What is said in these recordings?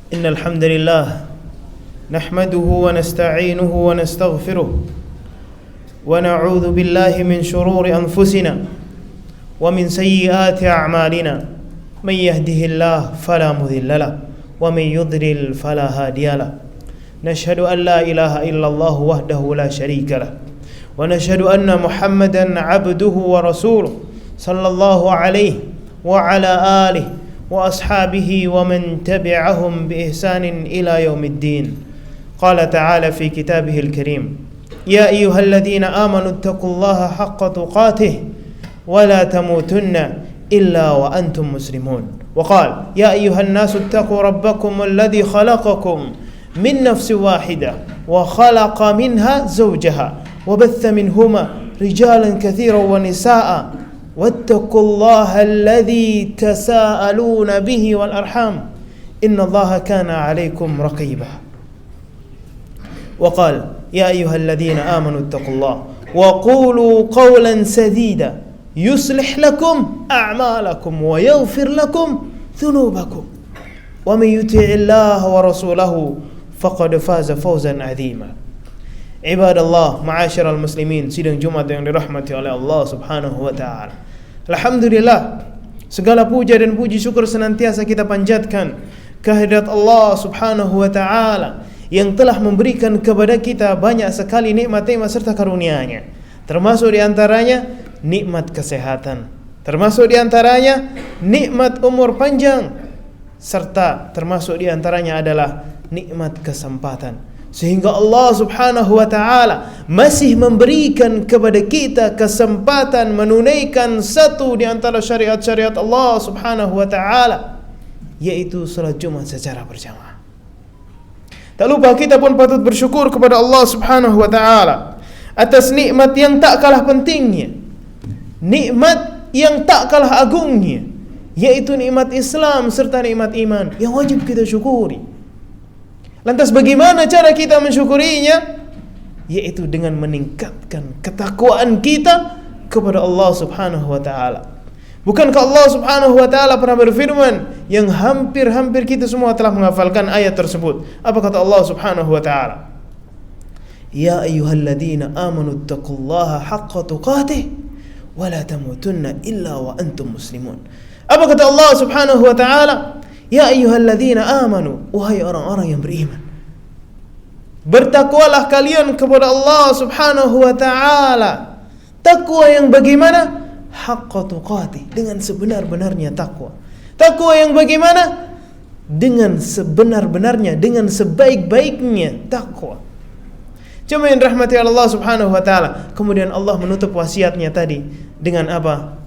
إن الحمد لله نحمده ونستعينه ونستغفره ونعوذ بالله من شرور أنفسنا ومن سيئات أعمالنا من يهده الله فلا مضل له ومن يضلل فلا هادي له نشهد أن لا إله إلا الله وحده لا شريك له ونشهد أن محمدا عبده ورسوله صلى الله عليه وعلى آله وأصحابه ومن تبعهم بإحسان إلى يوم الدين. قال تعالى في كتابه الكريم: يا أيها الذين آمنوا اتقوا الله حق تقاته ولا تموتن إلا وأنتم مسلمون. وقال: يا أيها الناس اتقوا ربكم الذي خلقكم من نفس واحدة وخلق منها زوجها وبث منهما رجالا كثيرا ونساء واتقوا الله الذي تساءلون به والأرحام إن الله كان عليكم رقيبا. وقال: يا أيها الذين آمنوا اتقوا الله وقولوا قولا سديدا يصلح لكم أعمالكم ويغفر لكم ذنوبكم ومن يطع الله ورسوله فقد فاز فوزا عظيما. Ibadallah, ma'asyiral muslimin, sidang Jumat yang dirahmati oleh Allah Subhanahu wa taala. Alhamdulillah, segala puja dan puji syukur senantiasa kita panjatkan kehadirat Allah Subhanahu wa taala yang telah memberikan kepada kita banyak sekali nikmat-nikmat serta karunia-Nya. Termasuk di antaranya nikmat kesehatan, termasuk di antaranya nikmat umur panjang, serta termasuk di antaranya adalah nikmat kesempatan. Sehingga Allah Subhanahu wa taala masih memberikan kepada kita kesempatan menunaikan satu di antara syariat-syariat Allah Subhanahu wa taala, yaitu salat Jumat secara berjamaah. Tak lupa kita pun patut bersyukur kepada Allah Subhanahu wa taala atas nikmat yang tak kalah pentingnya, nikmat yang tak kalah agungnya, yaitu nikmat Islam serta nikmat iman yang wajib kita syukuri. Lantas bagaimana cara kita mensyukurinya? Yaitu dengan meningkatkan ketakwaan kita kepada Allah Subhanahu wa taala. Bukankah Allah Subhanahu wa taala pernah berfirman yang hampir-hampir kita semua telah menghafalkan ayat tersebut? Apa kata Allah Subhanahu wa taala? Ya ayyuhalladzina amanu taqullaha haqqa tuqatih wa la tamutunna illa wa antum muslimun. Apa kata Allah Subhanahu wa taala? Ya ayyuhalladzina amanu, wahai orang-orang yang beriman, bertakwalah kalian kepada Allah Subhanahu wa taala. Takwa yang bagaimana? Haqqa tuqatih, dengan sebenar-benarnya takwa. Takwa yang bagaimana? Dengan sebenar-benarnya, dengan sebaik-baiknya takwa. Cuma yang rahmati Allah Subhanahu wa taala. Kemudian Allah menutup wasiatnya tadi dengan apa?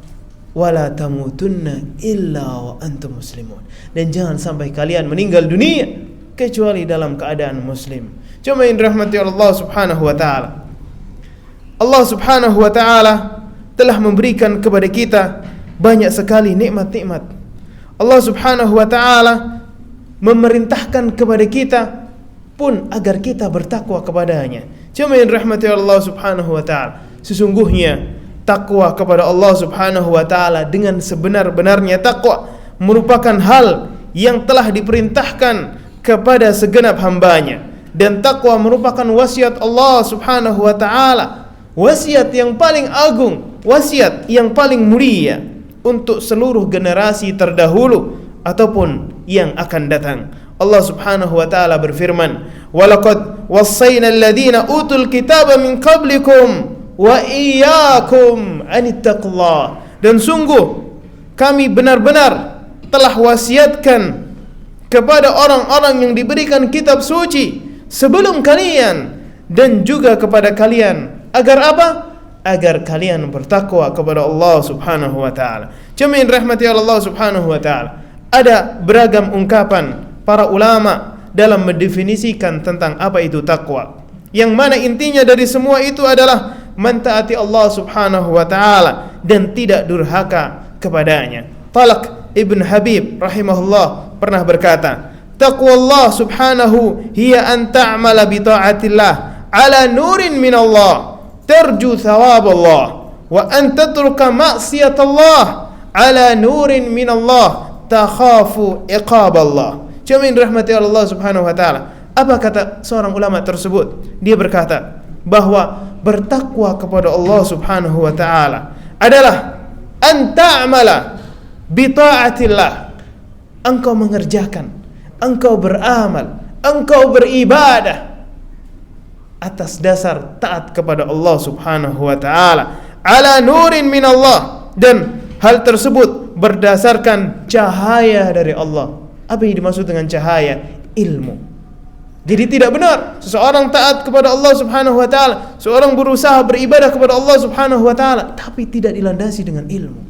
Wala tamutunna illa wa antum muslimun. Dan jangan sampai kalian meninggal dunia kecuali dalam keadaan muslim. Cuma yang dirahmati Allah Subhanahu wa taala. Allah Subhanahu wa taala telah memberikan kepada kita banyak sekali nikmat-nikmat. Allah Subhanahu wa taala memerintahkan kepada kita pun agar kita bertakwa kepadanya. Cuma yang dirahmati Allah Subhanahu wa taala. Sesungguhnya takwa kepada Allah Subhanahu wa taala dengan sebenar-benarnya takwa merupakan hal yang telah diperintahkan kepada segenap hambanya, dan takwa merupakan wasiat Allah Subhanahu wa taala, wasiat yang paling agung, wasiat yang paling mulia untuk seluruh generasi terdahulu ataupun yang akan datang. Allah Subhanahu wa taala berfirman, "Walaqad wassayna alladziina utul kitaba min qablikum wa iyyakum anittaqullah." Dan sungguh kami benar-benar telah wasiatkan kepada orang-orang yang diberikan kitab suci sebelum kalian dan juga kepada kalian agar apa? Agar kalian bertakwa kepada Allah Subhanahu wa taala. Cuma yang rahmati Allah Subhanahu wa taala, ada beragam ungkapan para ulama dalam mendefinisikan tentang apa itu takwa. Yang mana intinya dari semua itu adalah mentaati Allah Subhanahu wa taala dan tidak durhaka kepadanya. Talq Ibn Habib rahimahullah pernah berkata, taqwa Allah Subhanahu hiya an ta'mala bi ta'atillah ala nurin min Allah tarju thawab Allah wa an tatruka ma'siyat Allah ala nurin min Allah takhafu iqab Allah. Jami'in rahmati Allah Subhanahu wa taala. Apa kata seorang ulama tersebut? Dia berkata bahwa bertakwa kepada Allah Subhanahu wa taala adalah an ta'mala bi ta'atillah. Engkau mengerjakan, engkau beramal, engkau beribadah atas dasar taat kepada Allah Subhanahu wa taala, ala nurin min Allah, dan hal tersebut berdasarkan cahaya dari Allah. Apa yang dimaksud dengan cahaya? Ilmu. Jadi tidak benar seseorang taat kepada Allah Subhanahu wa taala, seorang berusaha beribadah kepada Allah Subhanahu wa taala tapi tidak dilandasi dengan ilmu.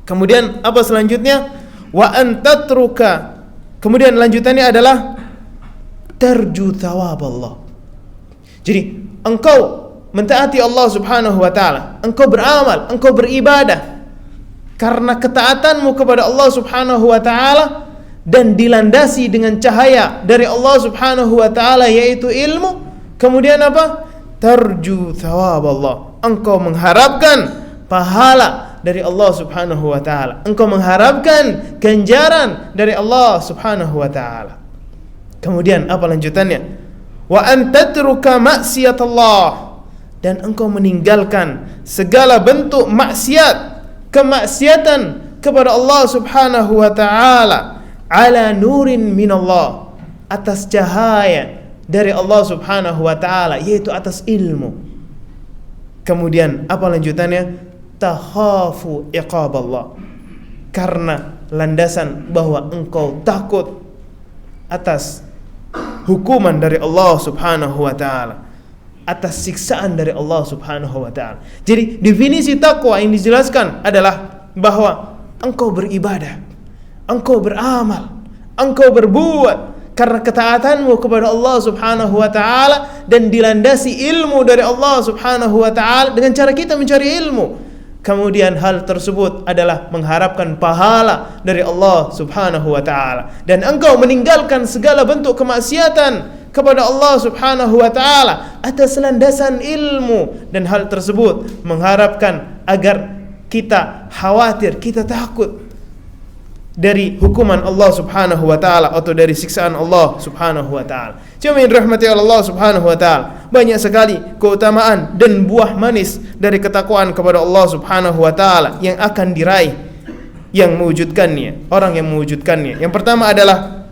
Kemudian apa selanjutnya? Wa antatruka. Kemudian lanjutannya adalah tarju thawab Allah. Jadi engkau mentaati Allah Subhanahu wa taala, engkau beramal, engkau beribadah karena ketaatanmu kepada Allah Subhanahu wa taala dan dilandasi dengan cahaya dari Allah Subhanahu wa taala yaitu ilmu. Kemudian apa? Tarju thawab Allah. Engkau mengharapkan pahala dari Allah Subhanahu wa taala. Engkau mengharapkan ganjaran dari Allah Subhanahu wa taala. Kemudian apa lanjutannya? Wa antatruka maksiatallah, dan engkau meninggalkan segala bentuk maksiat, kemaksiatan kepada Allah Subhanahu wa taala, ala nurin minallah, atas cahaya dari Allah Subhanahu wa taala, yaitu atas ilmu. Kemudian apa lanjutannya? Takhafu iqaballah, karena landasan bahwa engkau takut atas hukuman dari Allah Subhanahu wa taala, atas siksaan dari Allah Subhanahu wa taala. Jadi definisi takwa yang dijelaskan adalah bahwa engkau beribadah, engkau beramal, engkau berbuat karena ketaatanmu kepada Allah Subhanahu wa taala dan dilandasi ilmu dari Allah Subhanahu wa taala dengan cara kita mencari ilmu. Kemudian hal tersebut adalah mengharapkan pahala dari Allah Subhanahu wa taala, dan engkau meninggalkan segala bentuk kemaksiatan kepada Allah Subhanahu wa taala atas landasan ilmu, dan hal tersebut mengharapkan agar kita khawatir, kita takut dari hukuman Allah Subhanahu wa taala atau dari siksaan Allah Subhanahu wa taala. Jami'in rahmati Allah Subhanahu wa taala. Banyak sekali keutamaan dan buah manis dari ketakwaan kepada Allah Subhanahu wa taala yang akan diraih yang mewujudkannya, orang yang mewujudkannya. Yang pertama adalah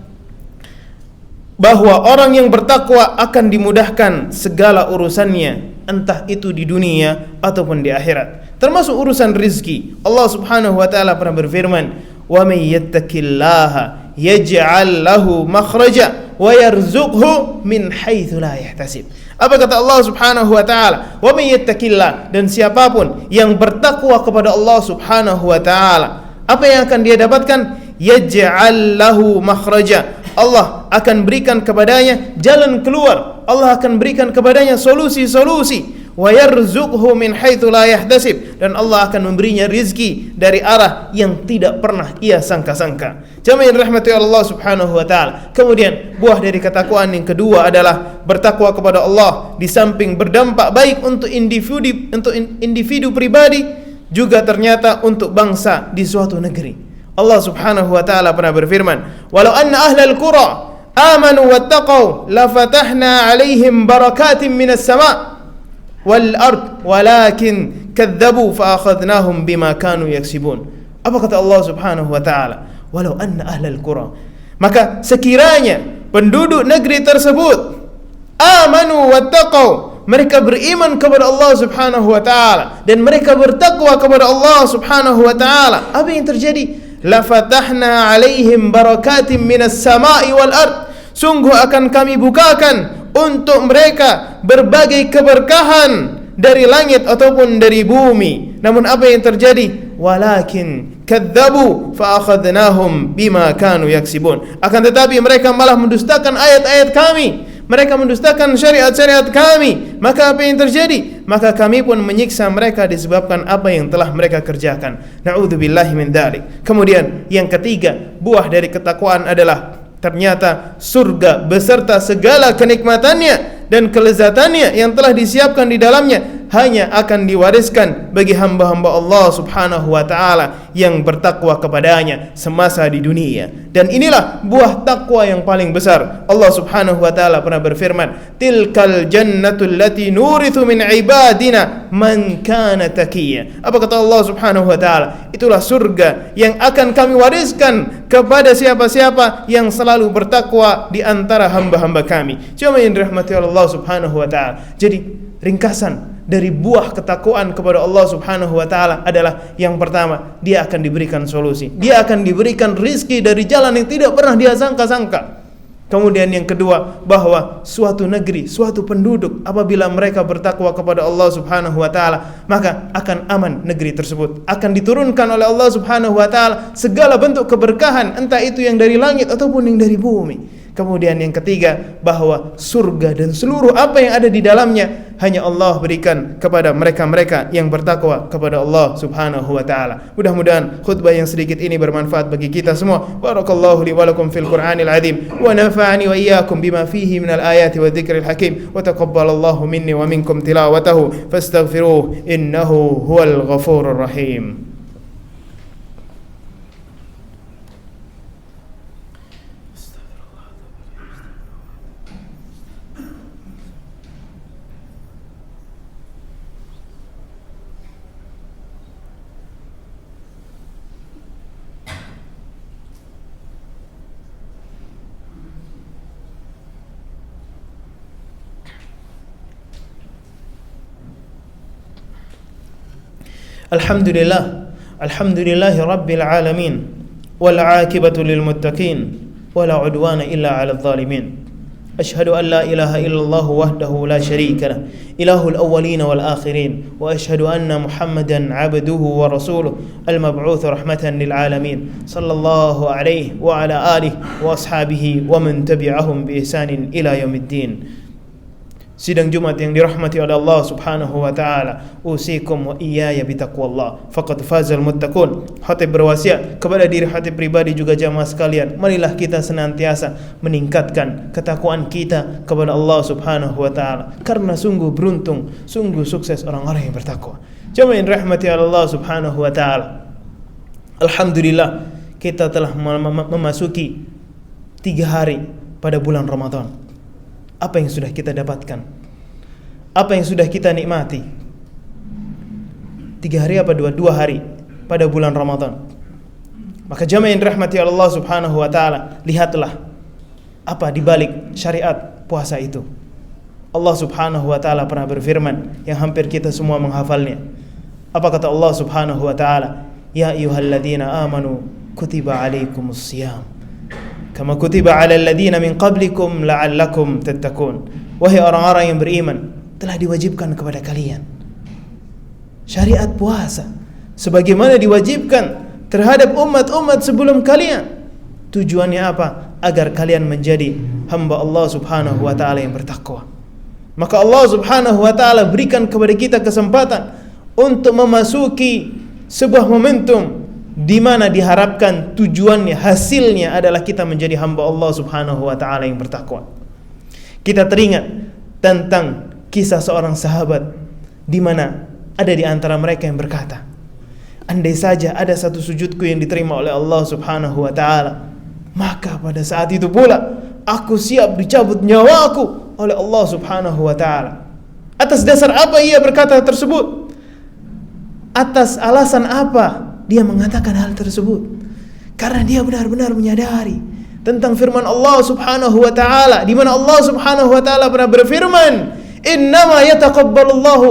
bahwa orang yang bertakwa akan dimudahkan segala urusannya, entah itu di dunia ataupun di akhirat, termasuk urusan rizki. Allah Subhanahu wa taala pernah berfirman, "Wa may yattaqillaha yaj'al lahu makhraja wa yarzuqhu min haitsu la yahtasib." Apa kata Allah Subhanahu wa taala? "Wa may yattaqillah", dan siapapun yang bertakwa kepada Allah Subhanahu wa taala, apa yang akan dia dapatkan? Yaj'al lahu makhraja. Allah akan berikan kepadanya jalan keluar. Allah akan berikan kepadanya solusi-solusi. Wa yarzuqhu min haitsu la yahtasib, dan Allah akan memberinya rizki dari arah yang tidak pernah ia sangka-sangka. Jami'in rahmati Allah Subhanahu wa taala. Kemudian buah dari ketakwaan yang kedua adalah bertakwa kepada Allah di samping berdampak baik untuk individu pribadi, juga ternyata untuk bangsa di suatu negeri. Allah Subhanahu wa taala pernah berfirman, "Walau anna ahlal qura amanu wattaqau lafatahna 'alaihim barakatin minas sama' wal ard walakin kadzabu fa akhadnahum bima kanu yaksibun." Apa kata Allah Subhanahu wa taala? Walau anna ahlal qura, maka sekiranya penduduk negeri tersebut amanu wattaqau, mereka beriman kepada Allah Subhanahu wa taala dan mereka bertakwa kepada Allah Subhanahu wa taala, apa yang terjadi? Lafatahna 'alaihim barakatin minas sama'i wal ard, sungguh akan kami bukakan untuk mereka berbagai keberkahan dari langit ataupun dari bumi. Namun apa yang terjadi? Walakin kadzabu fa akhadnahum bima kanu yaksibun. Akan tetapi mereka malah mendustakan ayat-ayat kami, mereka mendustakan syariat-syariat kami. Maka apa yang terjadi? Maka kami pun menyiksa mereka disebabkan apa yang telah mereka kerjakan. Na'udzubillahi min dzalik. Kemudian yang ketiga, buah dari ketakwaan adalah ternyata surga beserta segala kenikmatannya dan kelezatannya yang telah disiapkan di dalamnya hanya akan diwariskan bagi hamba-hamba Allah Subhanahu wa taala yang bertakwa kepadanya semasa di dunia. Dan inilah buah takwa yang paling besar. Allah Subhanahu wa taala pernah berfirman, "Tilkal jannatul lati nurithu min ibadina man kana taqiyya." Apa kata Allah Subhanahu wa taala? Itulah surga yang akan kami wariskan kepada siapa-siapa yang selalu bertakwa di antara hamba-hamba kami. Cuma yang dirahmati Allah Subhanahu wa taala. Jadi ringkasan dari buah ketakwaan kepada Allah Subhanahu wa taala adalah yang pertama, dia akan diberikan solusi. Dia akan diberikan rizki dari jalan yang tidak pernah dia sangka-sangka. Kemudian yang kedua, bahwa suatu negeri, suatu penduduk apabila mereka bertakwa kepada Allah Subhanahu wa taala, maka akan aman negeri tersebut. Akan diturunkan oleh Allah Subhanahu wa taala segala bentuk keberkahan, entah itu yang dari langit ataupun yang dari bumi. Kemudian yang ketiga, bahwa surga dan seluruh apa yang ada di dalamnya hanya Allah berikan kepada mereka-mereka yang bertakwa kepada Allah Subhanahu wa taala. Mudah-mudahan khutbah yang sedikit ini bermanfaat bagi kita semua. Barakallahu li wa lakum fil Qur'anil azim wa nafa'ani wa iyyakum bima fihi minal ayati wa dzikril hakim wa taqabbalallahu minni wa minkum tilawatahu fastaghfiruhu innahu huwal ghafurur rahim. Alhamdulillahi Rabbil Alamin wal aqibatu lil muttaqin wala udwana illa 'alal zalimin. Ashhadu an la ilaha illallah wahdahu la syarika lah, ilahul awwalin wal akhirin, wa ashhadu anna Muhammadan 'abduhu wa rasuluh al-mab'uts rahmatan lil alamin. Sallallahu alaihi wa ala alihi wa ashabihi wa man tabi'ahum bi ihsanin ila yaumiddin. Sidang Jumat yang dirahmati oleh Allah Subhanahu wa taala, usikum wa iyaya bitaqwallah faqad fazal muttaqun. Khatib berwasiat kepada diri khatib pribadi juga jamaah sekalian, marilah kita senantiasa meningkatkan ketakwaan kita kepada Allah Subhanahu wa taala, karena sungguh beruntung, sungguh sukses orang-orang yang bertakwa. Jamaah yang dirahmati oleh Allah Subhanahu wa taala, alhamdulillah kita telah memasuki 3 hari pada bulan Ramadan. Apa yang sudah kita dapatkan? Apa yang sudah kita nikmati? 3 hari apa 2 hari pada bulan Ramadan. Maka jamaah yang dirahmati Allah Subhanahu wa taala, lihatlah apa di balik syariat puasa itu. Allah Subhanahu wa taala pernah berfirman yang hampir kita semua menghafalnya. Apa kata Allah Subhanahu wa taala? Ya ayyuhalladzina amanu kutiba alaikumus shiyam kama kutiba 'alal ladzina min qablikum la'allakum tattaqun. Wahai orang-orang yang beriman, telah diwajibkan kepada kalian syariat puasa sebagaimana diwajibkan terhadap umat-umat sebelum kalian. Tujuannya apa? Agar kalian menjadi hamba Allah Subhanahu wa taala yang bertakwa. Maka Allah Subhanahu wa taala berikan kepada kita kesempatan untuk memasuki sebuah momentum di mana diharapkan tujuannya, hasilnya adalah kita menjadi hamba Allah Subhanahu wa taala yang bertakwa. Kita teringat tentang kisah seorang sahabat di mana ada di antara mereka yang berkata, andai saja ada satu sujudku yang diterima oleh Allah Subhanahu wa taala, maka pada saat itu pula aku siap dicabut nyawaku oleh Allah Subhanahu wa taala. Atas dasar apa ia berkata tersebut? Atas alasan apa dia mengatakan hal tersebut? Karena dia benar-benar menyadari tentang firman Allah Subhanahu wa taala, di mana Allah Subhanahu wa taala pernah berfirman, "Innama yataqabbalullahu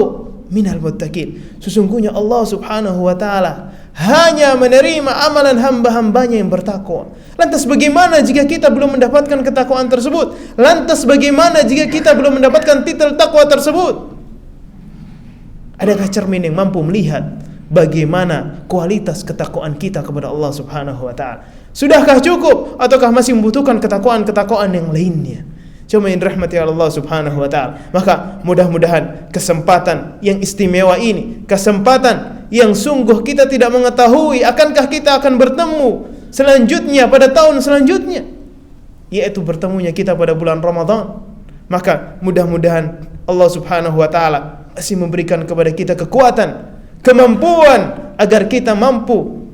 minal muttaqin." Sesungguhnya Allah Subhanahu wa taala hanya menerima amalan hamba-hambanya yang bertakwa. Lantas bagaimana jika kita belum mendapatkan ketakwaan tersebut? Lantas bagaimana jika kita belum mendapatkan titel takwa tersebut? Adakah cermin yang mampu melihat bagaimana kualitas ketakwaan kita kepada Allah Subhanahu wa taala? Sudahkah cukup ataukah masih membutuhkan ketakwaan-ketakwaan yang lainnya? Cuma yang dirahmati Allah Subhanahu wa taala. Maka mudah-mudahan kesempatan yang istimewa ini, kesempatan yang sungguh kita tidak mengetahui akankah kita akan bertemu selanjutnya pada tahun selanjutnya, yaitu bertemunya kita pada bulan Ramadan. Maka mudah-mudahan Allah Subhanahu wa taala masih memberikan kepada kita kekuatan, kemampuan agar kita mampu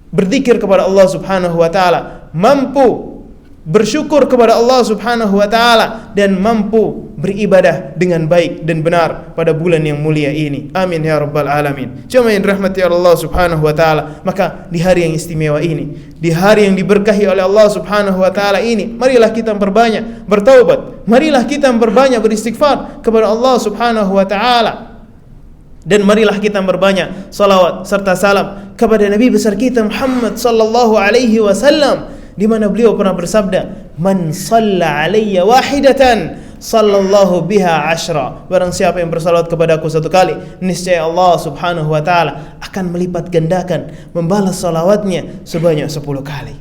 berzikir kepada Allah Subhanahu wa taala, mampu bersyukur kepada Allah Subhanahu wa taala, dan mampu beribadah dengan baik dan benar pada bulan yang mulia ini. Amin ya rabbal alamin. Jemaah yang dirahmati Allah Subhanahu wa taala, maka di hari yang istimewa ini, di hari yang diberkahi oleh Allah Subhanahu wa taala ini, marilah kita berbanyak bertaubat, marilah kita berbanyak beristighfar kepada Allah Subhanahu wa taala, dan marilah kita berbanyak salawat serta salam kepada Nabi besar kita Muhammad sallallahu alaihi wasallam, di mana beliau pernah bersabda, "Man shalla alayya wahidatan sallallahu biha ashra." Barang siapa yang bersalawat kepadaku satu kali, niscaya Allah Subhanahu wa taala akan melipat gandakan, membalas salawatnya sebanyak 10 kali.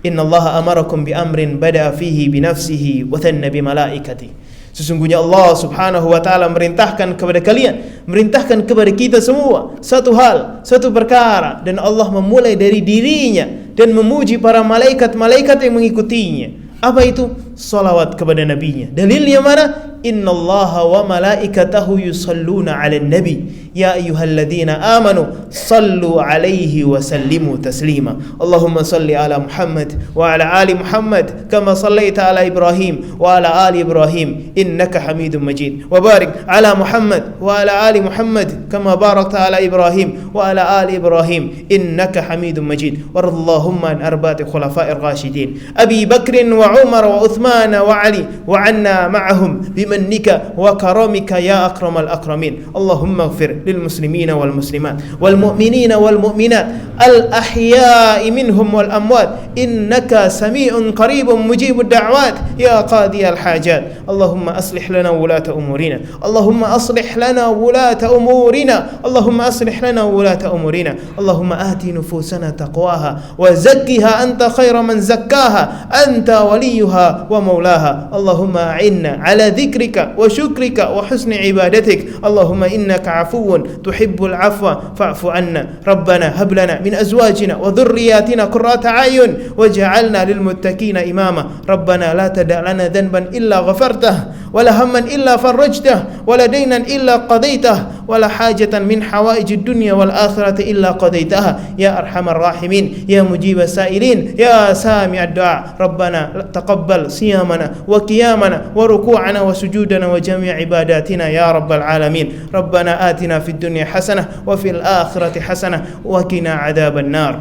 Innallaha amarakum bi amrin bada'a fihi bi nafsihi wa thanna bi malaikati. Sesungguhnya Allah Subhanahu wa taala merintahkan kepada kalian, merintahkan kepada kita semua satu hal, satu perkara, dan Allah memulai dari dirinya dan memuji para malaikat-malaikat yang mengikutinya. Apa itu? Salawat kepada nabinya. Dalilnya mana? Innallaha wa malaikatahu yusalluna 'alan nabi ya ayyuhalladzina amanu sallu 'alaihi wa sallimu taslima. Allahumma salli ala Muhammad wa ala ali Muhammad kama sallaita ala Ibrahim wa ala ali Ibrahim innaka Hamidum Majid. Wa barik ala Muhammad wa ala ali Muhammad kama barakta ala Ibrahim wa ala ali Ibrahim innaka Hamidum Majid. Warallahumma an arba'ati khulafa'ir rasyidin Abi Bakr wa Umar wa Uthman wa Ali wa anna ma'ahum بمنك وكرمك يا أكرم الأكرمين. اللهم اغفر للمسلمين والمسلمات والمؤمنين والمؤمنات الأحياء منهم والأموات إنك سميع قريب مجيب الدعوات يا قاضي الحاجات. اللهم أصلح لنا ولاة أمورنا، اللهم أصلح لنا ولاة أمورنا، اللهم أصلح لنا ولاة أمورنا. اللهم آت نفوسنا تقواها وزكها أنت خير من زكاها أنت وليها ومولاها. اللهم أعنا على ذكرك وشكرك وحسن عبادتك. اللهم إنك عفو تحب العفو فاعف عنا. ربنا هب لنا من أزواجنا وذرياتنا قرة أعين واجعلنا للمتقين إماما. ربنا لا تدع لنا ذنبا إلا غفرته ولا هما إلا فرجته ولا دينا إلا قضيته ولا حاجة من حوائج الدنيا والآخرة إلا قضيتها يا أرحم الراحمين يا مجيب السائلين يا سامع الدعاء. ربنا تقبل صيامنا وقيامنا وركوعنا وسجودنا وجميع عباداتنا يا رب العالمين. ربنا آتنا في الدنيا حسنة وفي الآخرة حسنة وقنا عذاب النار.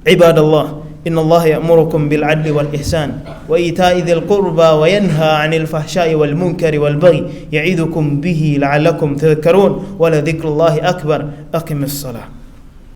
عباد الله، إن الله يأمركم بالعدل والإحسان وإيتاء ذي القربى وينهى عن الفحشاء والمنكر والبغي يعظكم به لعلكم تذكرون. ولذكر الله أكبر. أقم الصلاة.